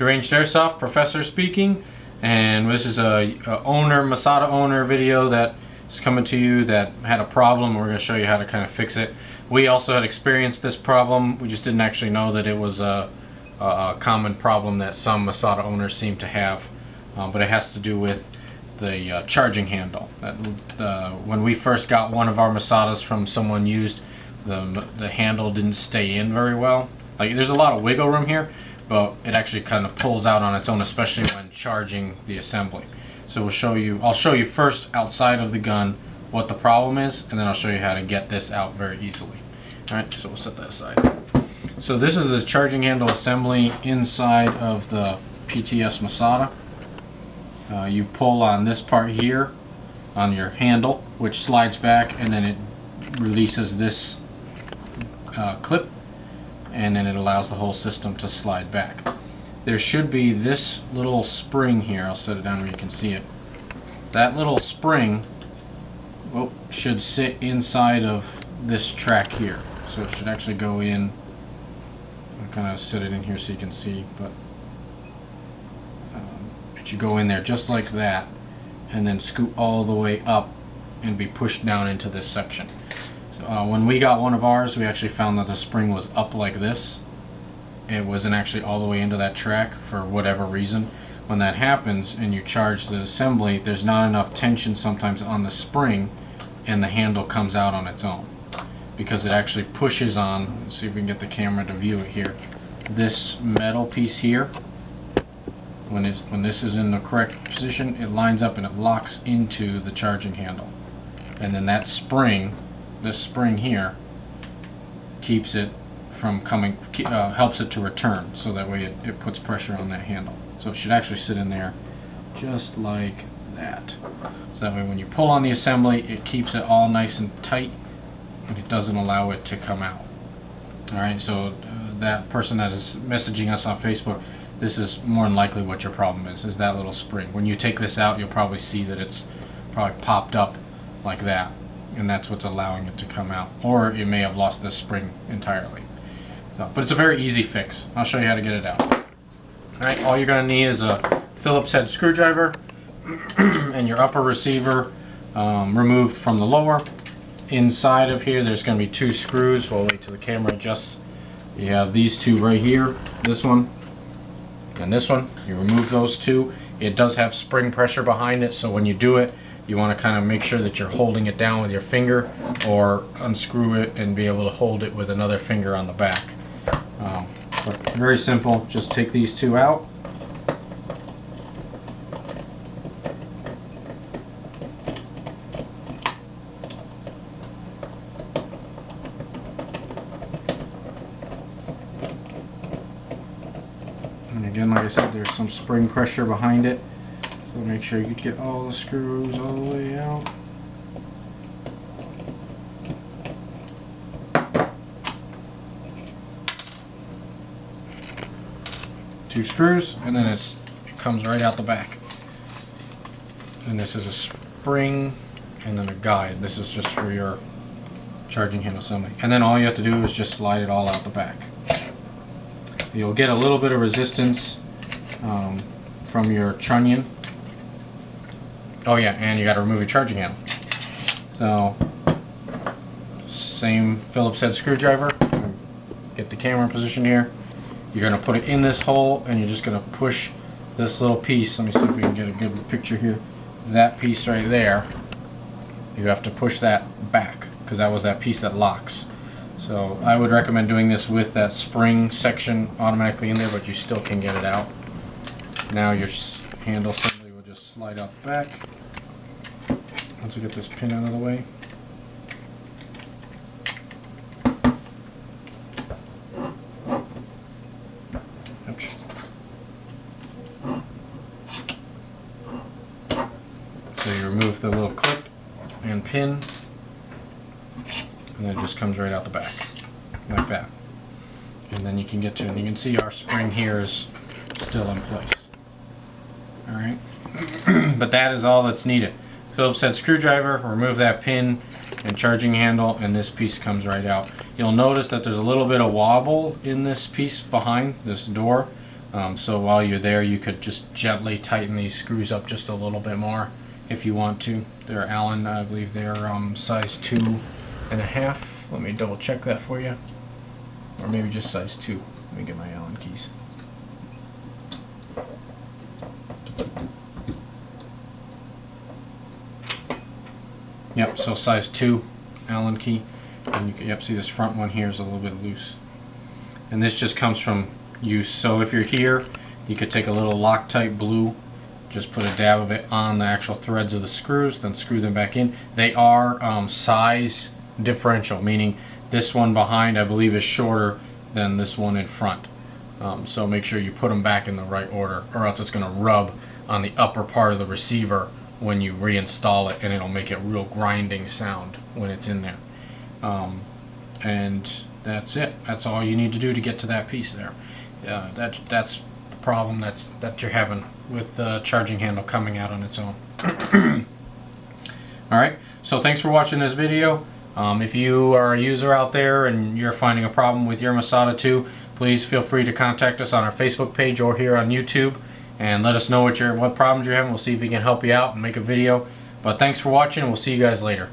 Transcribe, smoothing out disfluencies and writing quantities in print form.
Deranged Airsoft, Professor speaking, and this is a Masada owner video that is coming to you that had a problem. We're going to show you how to kind of fix it. We also had experienced this problem. We just didn't actually know that it was a common problem that some Masada owners seem to have, but it has to do with the charging handle. When we first got one of our Masadas from someone used, the handle didn't stay in very well. Like, there's a lot of wiggle room here, but it actually kind of pulls out on its own, especially when charging the assembly. So I'll show you first outside of the gun what the problem is, and then I'll show you how to get this out very easily. Alright, so we'll set that aside. So this is the charging handle assembly inside of the PTS Masada. You pull on this part here on your handle, which slides back, and then it releases this clip, and then it allows the whole system to slide back. There should be this little spring here. I'll set it down where you can see it. That little spring should sit inside of this track here. So it should actually go in. I'll kind of set it in here so you can see, but it should go in there just like that, and then scoot all the way up and be pushed down into this section. So when we got one of ours, we actually found that the spring was up like this. It wasn't actually all the way into that track for whatever reason. When that happens and you charge the assembly, there's not enough tension sometimes on the spring, and the handle comes out on its own because it actually pushes on. Let's see if we can get the camera to view it here. This metal piece here, when this is in the correct position, it lines up and it locks into the charging handle, and then that spring, this spring here, keeps it from coming, helps it to return, so that way it puts pressure on that handle. So it should actually sit in there just like that. So that way when you pull on the assembly, it keeps it all nice and tight, and it doesn't allow it to come out. Alright, so that person that is messaging us on Facebook, this is more than likely what your problem is that little spring. When you take this out, you'll probably see that it's probably popped up like that, and that's what's allowing it to come out. Or you may have lost this spring entirely. So, but it's a very easy fix. I'll show you how to get it out. Alright, all you're going to need is a Phillips head screwdriver and your upper receiver removed from the lower. Inside of here, there's going to be two screws. We'll wait till the camera adjusts. You have these two right here, this one and this one. You remove those two. It does have spring pressure behind it, so when you do it, you want to kind of make sure that you're holding it down with your finger, or unscrew it and be able to hold it with another finger on the back. But very simple. Just take these two out. And again, like I said, there's some spring pressure behind it, so make sure you get all the screws all the way out. Two screws, and then it comes right out the back. And this is a spring and then a guide. This is just for your charging handle assembly. And then all you have to do is just slide it all out the back. You'll get a little bit of resistance from your trunnion. Oh yeah, and you got to remove your charging handle. So, same Phillips head screwdriver. Get the camera in position here. You're going to put it in this hole, and you're just going to push this little piece. Let me see if we can get a good picture here. That piece right there, you have to push that back, because that was that piece that locks. So I would recommend doing this with that spring section automatically in there, but you still can get it out. Now your handle assembly will just slide out the back. Once we get this pin out of the way. Ouch. So you remove the little clip and pin, and then it just comes right out the back, like that. And then you can get to it, and you can see our spring here is still in place. Alright, but that is all that's needed. Phillips head screwdriver, remove that pin and charging handle, and this piece comes right out. You'll notice that there's a little bit of wobble in this piece behind this door. So while you're there, you could just gently tighten these screws up just a little bit more if you want to. They're Allen, I believe they're size 2.5. Let me double check that for you. Or maybe just size 2. Let me get my Allen keys. Yep, so size 2 Allen key. And you can see this front one here is a little bit loose. And this just comes from use. So if you're here, you could take a little Loctite blue, just put a dab of it on the actual threads of the screws, then screw them back in. They are size differential, meaning this one behind, I believe, is shorter than this one in front. So make sure you put them back in the right order, or else it's going to rub on the upper part of the receiver when you reinstall it, and it'll make a real grinding sound when it's in there. And that's it. That's all you need to do to get to that piece there. That's the problem that you're having with the charging handle coming out on its own. Alright, so thanks for watching this video. If you are a user out there and you're finding a problem with your Masada 2, please feel free to contact us on our Facebook page or here on YouTube and let us know what problems you're having. We'll see if we can help you out and make a video. But thanks for watching, and we'll see you guys later.